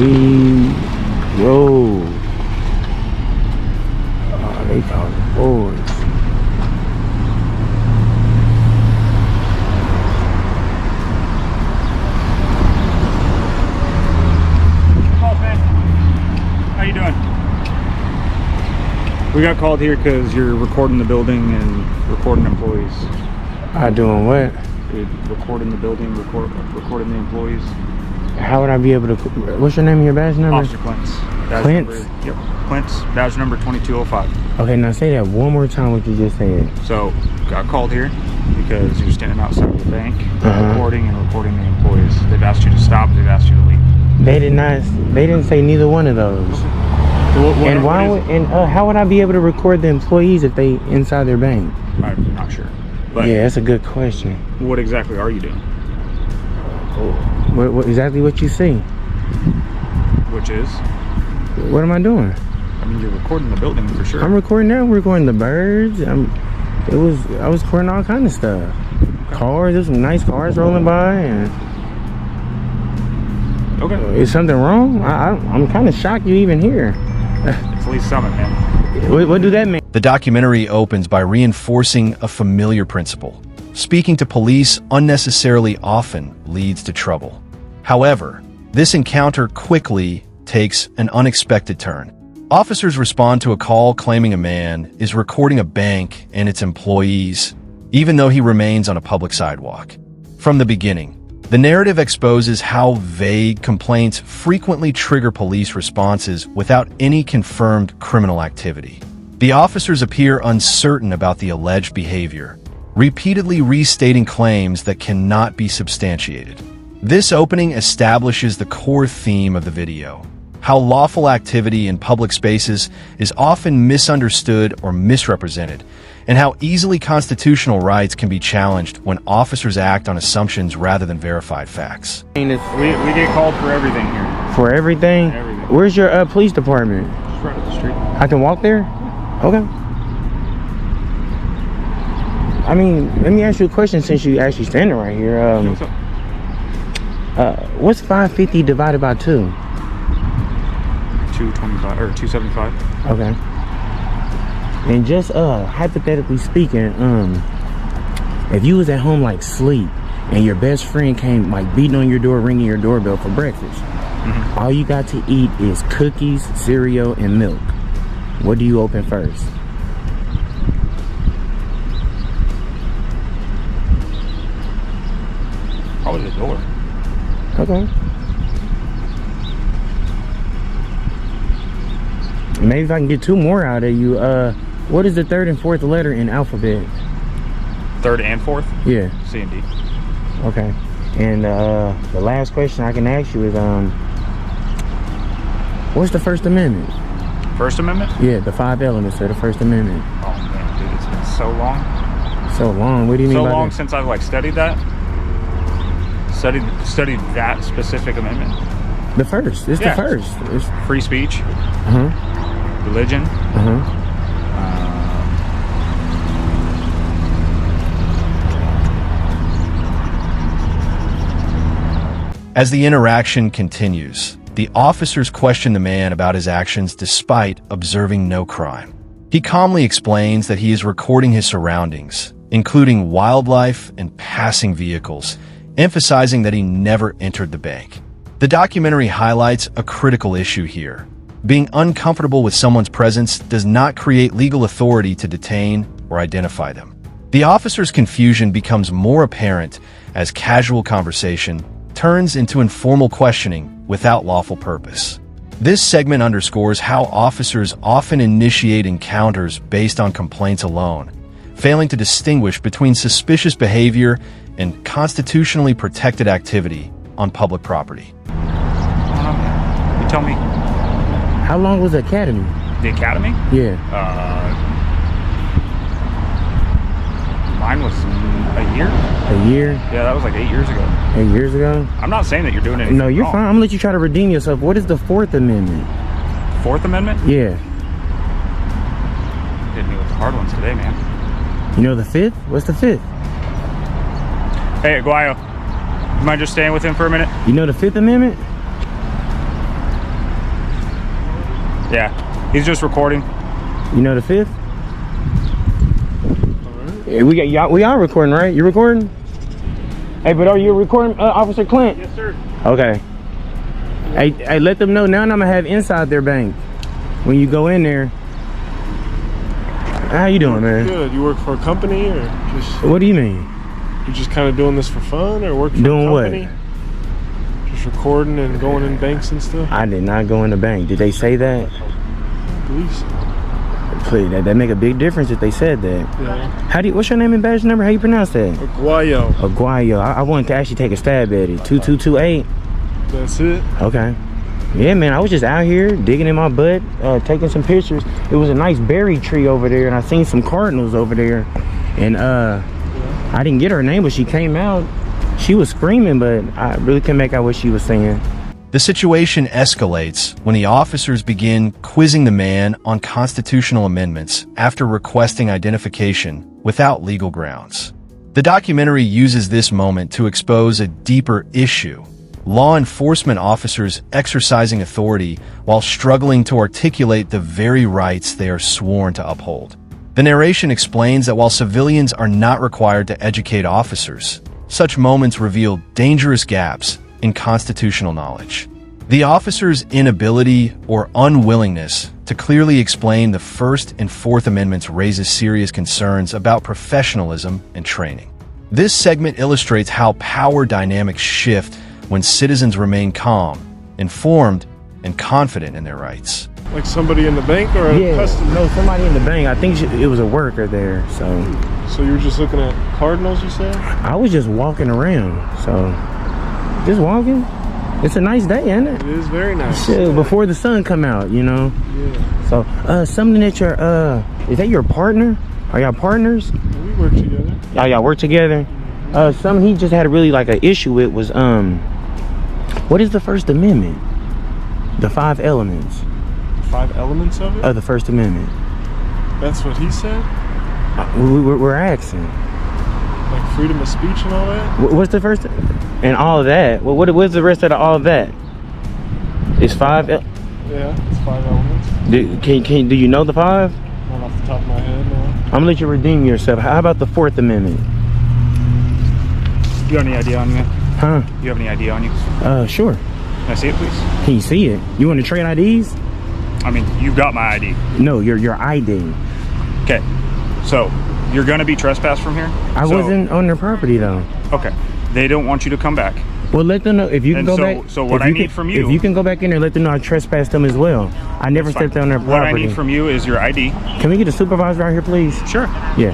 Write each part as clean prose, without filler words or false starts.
we go. Oh, they call the boys. How you doing? We got called here because you're recording the building and recording employees. I doing what? You're recording the building, recording the employees. How would I be able to? What's your name and your badge number? Officer Clintz. Clintz? Yep. Clintz, badge number 2205. Okay, now say that one more time what you just said. So, got called here because you're standing outside of the bank, recording the employees. They've asked you to stop, they've asked you to leave. They did not. They didn't say neither one of those. So and why? How would I be able to record the employees if they inside their bank? I'm not sure. But yeah, that's a good question. What exactly are you doing? What exactly what you see? Which is? What am I doing? I mean, you're recording the building for sure. I'm recording that. I'm recording the birds. I was recording all kind of stuff. Okay. Cars. There's some nice cars rolling by and. Okay. Is something wrong? I'm kind of shocked you even here. It's Lee Summit, man. What do that mean? The documentary opens by reinforcing a familiar principle. Speaking to police unnecessarily often leads to trouble. However, this encounter quickly takes an unexpected turn. Officers respond to a call claiming a man is recording a bank and its employees, even though he remains on a public sidewalk. From the beginning, the narrative exposes how vague complaints frequently trigger police responses without any confirmed criminal activity. The officers appear uncertain about the alleged behavior, repeatedly restating claims that cannot be substantiated. This opening establishes the core theme of the video: how lawful activity in public spaces is often misunderstood or misrepresented, and how easily constitutional rights can be challenged when officers act on assumptions rather than verified facts. We get called for everything here. For everything? Everything. Where's your police department? Just right up the street. I can walk there? Okay. I mean, let me ask you a question since you actually standing right here. What's up? What's 550 divided by 2? 225 or 275. Okay. And just hypothetically speaking, if you was at home like sleep and your best friend came like beating on your door, ringing your doorbell for breakfast, all you got to eat is cookies, cereal, and milk. What do you open first? Probably the door. Okay. Maybe if I can get 2 more out of you, what is the 3rd and 4th letter in alphabet? 3rd and 4th? Yeah. C and D. Okay. And the last question I can ask you is, what's the First Amendment? First Amendment? Yeah, the 5 elements of the First Amendment. Oh man, dude, it's been so long. So long? What do you mean by that? So long since I've like studied that. Studied that specific amendment. The first. It's the first. It's free speech. Religion. As the interaction continues, the officers question the man about his actions despite observing no crime. He calmly explains that he is recording his surroundings, including wildlife and passing vehicles, emphasizing that he never entered the bank. The documentary highlights a critical issue here. Being uncomfortable with someone's presence does not create legal authority to detain or identify them. The officer's confusion becomes more apparent as casual conversation turns into informal questioning without lawful purpose. This segment underscores how officers often initiate encounters based on complaints alone, failing to distinguish between suspicious behavior and constitutionally protected activity on public property. You tell me. How long was the academy? The academy? Yeah. Mine was a year. A year? Yeah, that was like 8 years ago. 8 years ago? I'm not saying that you're doing anything No, you're wrong. fine. I'm gonna let you try to redeem yourself. What is the 4th Amendment? 4th Amendment? Yeah. Hit me with the hard ones today, man. You know the 5th? What's the 5th? Hey, Aguayo, you mind just staying with him for a minute? You know the 5th Amendment? Yeah, he's just recording. You know the 5th? Alright. Yeah, we are recording, right? You recording? Hey, but are you recording, Officer Clint? Yes, sir. Okay. Hey, let them know now. I'm gonna have inside their bank when you go in there. How you doing, man? Good. You work for a company or just? What do you mean? You're just kind of doing this for fun or work for Doing a what? company? Just recording and going in banks and stuff? I did not go in the bank. Did they say that? I believe so. Please, that make a big difference if they said that. Yeah. What's your name and badge number? How you pronounce that? Aguayo. Aguayo. I wanted to actually take a stab at it. 2228. That's it. Okay. Yeah, man, I was just out here digging in my butt, taking some pictures. It was a nice berry tree over there, and I seen some cardinals over there. And I didn't get her name, but she came out. She was screaming, but I really couldn't make out what she was saying. The situation escalates when the officers begin quizzing the man on constitutional amendments after requesting identification without legal grounds. The documentary uses this moment to expose a deeper issue: law enforcement officers exercising authority while struggling to articulate the very rights they are sworn to uphold. The narration explains that while civilians are not required to educate officers, such moments reveal dangerous gaps in constitutional knowledge. The officer's inability or unwillingness to clearly explain the First and Fourth Amendments raises serious concerns about professionalism and training. This segment illustrates how power dynamics shift when citizens remain calm, informed, and confident in their rights. Like somebody in the bank or a customer? No, somebody in the bank. I think it was a worker there. So you were just looking at cardinals, you said? I was just walking around. So just walking. It's a nice day, isn't it? It is very nice. Shit, before the sun come out, you know. Yeah. So something that you're is that your partner? Are y'all partners? We work together. Y'all work together? Something he just had really like an issue with was what is the First Amendment? The 5 elements 5 elements of it? of the First Amendment. That's what he said? We're asking. Like freedom of speech and all that? What's the first and all of that? What's the rest of all of that? It's 5. Yeah, it's 5 elements. Do you know the 5? Not off the top of my head, no. I'm gonna let you redeem yourself. How about the Fourth Amendment? You have any idea on you? Huh? You have any idea on you? Sure. Can I see it, please? Can you see it? You want to trade IDs? I mean, you've got my ID. No, your ID. Okay, so you're gonna be trespassed from here? I wasn't on their property though. Okay, they don't want you to come back. Well, let them know if you can And go so- back. so what if I can- need from you- if you can go back in there, let them know I trespassed them as well. I never stepped on their What I property. need from you is your ID. Can we get a supervisor out here, please? Sure. Yeah.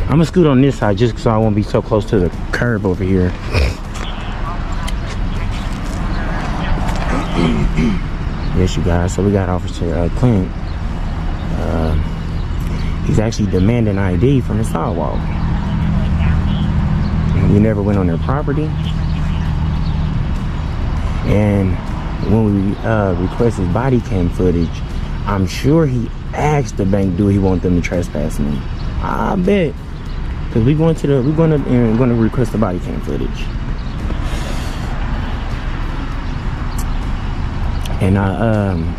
I'm gonna scoot on this side just so I won't be so close to the curb over here. Yes, you guys. So we got Officer Clint. He's actually demanding ID from the sidewalk. We never went on their property. And when we requested body cam footage, I'm sure he asked the bank, do he want them to trespass me? I bet. Cause we're gonna request the body cam footage. And I'm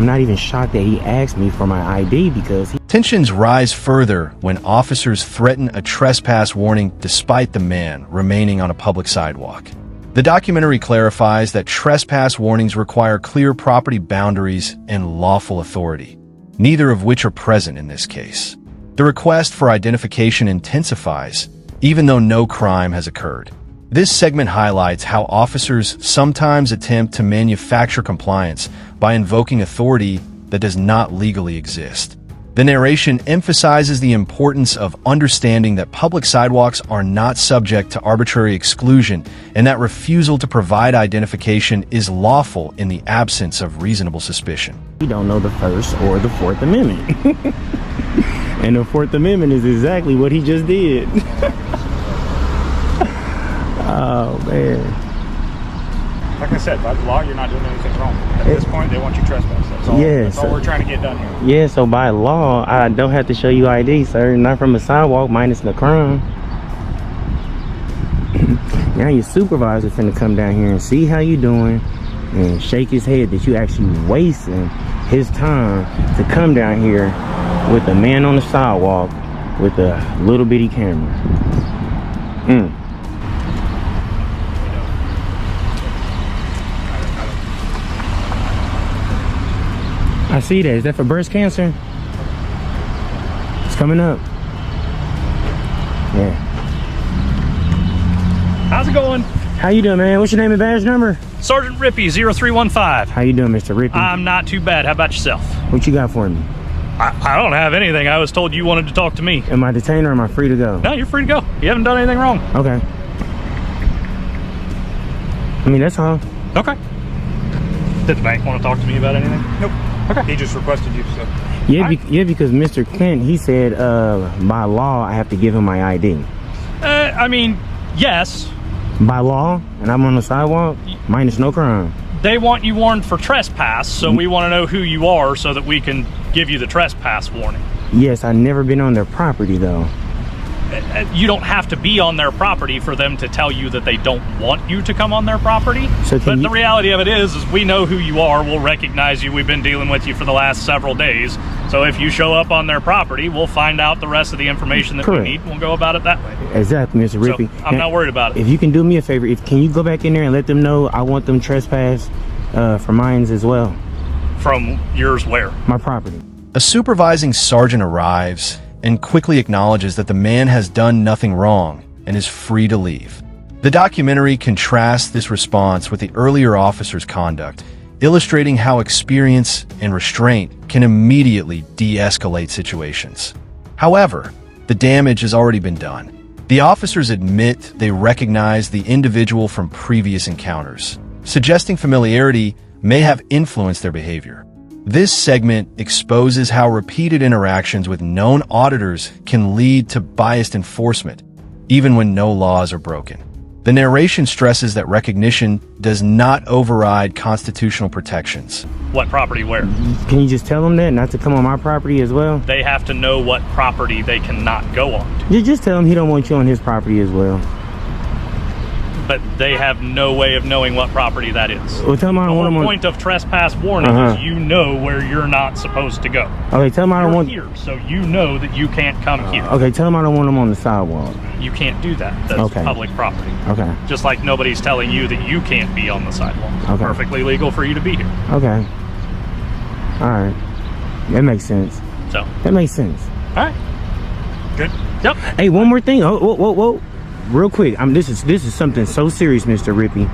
not even shocked that he asked me for my ID because Tensions rise further when officers threaten a trespass warning despite the man remaining on a public sidewalk. The documentary clarifies that trespass warnings require clear property boundaries and lawful authority, neither of which are present in this case. The request for identification intensifies, even though no crime has occurred. This segment highlights how officers sometimes attempt to manufacture compliance by invoking authority that does not legally exist. The narration emphasizes the importance of understanding that public sidewalks are not subject to arbitrary exclusion and that refusal to provide identification is lawful in the absence of reasonable suspicion. he don't know the First or the Fourth Amendment. And the Fourth Amendment is exactly what he just did. Oh man. Like I said, by the law, you're not doing anything wrong. At this point, they want you trespassed. That's all. Yes. That's all we're trying to get done here. Yeah, so by law, I don't have to show you ID, sir. Not from a sidewalk, minus the crime. Now your supervisor finna come down here and see how you doing and shake his head that you actually wasting his time to come down here with a man on the sidewalk with a little bitty camera. I see that. Is that for breast cancer? It's coming up. Yeah. How's it going? How you doing, man? What's your name and badge number? Sergeant Rippy, 0315. How you doing, Mr. Rippy? I'm not too bad. How about yourself? What you got for me? I don't have anything. I was told you wanted to talk to me. Am I detained or am I free to go? No, you're free to go. You haven't done anything wrong. Okay. I mean, that's all. Okay. Did the bank want to talk to me about anything? Nope. Okay. He just requested you, so. Yeah, yeah, because Mr. Clint, he said by law I have to give him my ID. I mean, yes. By law, and I'm on the sidewalk, minus no crime. They want you warned for trespass, so we want to know who you are so that we can give you the trespass warning. Yes, I've never been on their property though. You don't have to be on their property for them to tell you that they don't want you to come on their property. So but the reality of it is we know who you are. We'll recognize you. We've been dealing with you for the last several days. So if you show up on their property, we'll find out the rest of the information that we need, and we'll go about it that way. Exactly, Mr. Rippy. So I'm not worried about it. If you can do me a favor, can you go back in there and let them know I want them trespass for mines as well? From yours where? My property. A supervising sergeant arrives and quickly acknowledges that the man has done nothing wrong and is free to leave. The documentary contrasts this response with the earlier officer's conduct, illustrating how experience and restraint can immediately de-escalate situations. However, the damage has already been done. The officers admit they recognize the individual from previous encounters, suggesting familiarity may have influenced their behavior. This segment exposes how repeated interactions with known auditors can lead to biased enforcement, even when no laws are broken. The narration stresses that recognition does not override constitutional protections. What property where? Can you just tell them that, not to come on my property as well? They have to know what property they cannot go on to. You just tell him he don't want you on his property as well. But they have no way of knowing what property that is. Well, tell him I don't want him The on. point of trespass warning is you know where you're not supposed to go. Okay, tell him I don't want. Here, so you know that you can't come here. Okay, tell him I don't want him on the sidewalk. You can't do that. That's Okay. public property. Okay. Just like nobody's telling you that you can't be on the sidewalk. It's Okay. perfectly legal for you to be here. Okay. All right. That makes sense. So, That makes sense. all right. Good. Yep. Hey, one more thing. Oh, whoa. Real quick. This is something so serious, Mr. Rippy.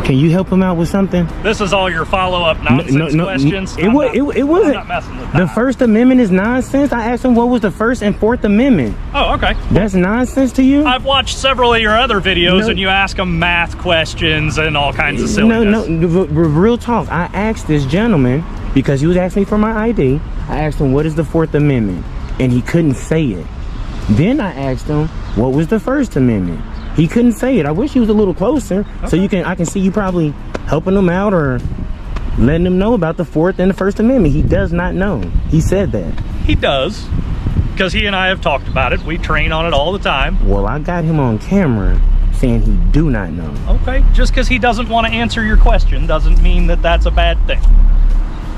Can you help him out with something? This is all your follow-up nonsense questions. It I'm wasn't. not messing with The that. First Amendment is nonsense. I asked him what was the First and Fourth Amendment. Oh, okay. That's nonsense to you? I've watched several of your other videos, No. and you ask them math questions and all kinds of silliness. No, real talk. I asked this gentleman, because he was asking me for my ID, I asked him, what is the Fourth Amendment? And he couldn't say it. Then I asked him, what was the First Amendment? He couldn't say it. I wish he was a little closer, so I can see you probably helping him out or letting him know about the Fourth and the First Amendment. He does not know. He said that. He does, because he and I have talked about it. We train on it all the time. Well, I got him on camera saying he do not know. Okay, just because he doesn't want to answer your question doesn't mean that that's a bad thing.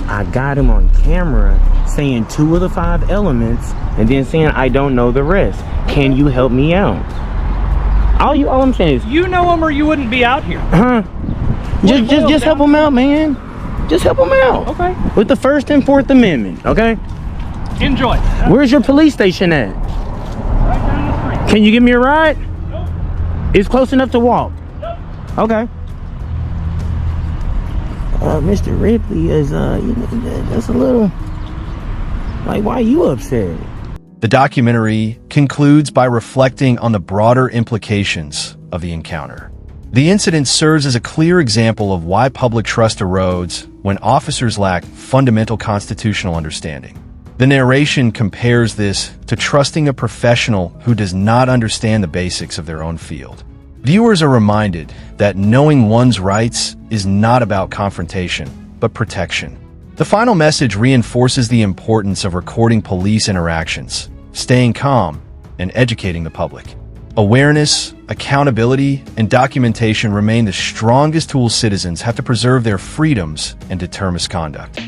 I got him on camera saying 2 of the 5 elements and then saying I don't know the rest. Can you help me out? All I'm saying is, You know him or you wouldn't be out here. just help him out, man. Just help him out. Okay. With the First and Fourth Amendment, okay? Enjoy. Where's your police station at? Right down the street. Can you give me a ride? Nope. It's close enough to walk. Nope. Okay. Mr. Ripley is, that's a little, like, why you upset? The documentary concludes by reflecting on the broader implications of the encounter. The incident serves as a clear example of why public trust erodes when officers lack fundamental constitutional understanding. The narration compares this to trusting a professional who does not understand the basics of their own field. Viewers are reminded that knowing one's rights is not about confrontation, but protection. The final message reinforces the importance of recording police interactions, staying calm, and educating the public. Awareness, accountability, and documentation remain the strongest tools citizens have to preserve their freedoms and deter misconduct.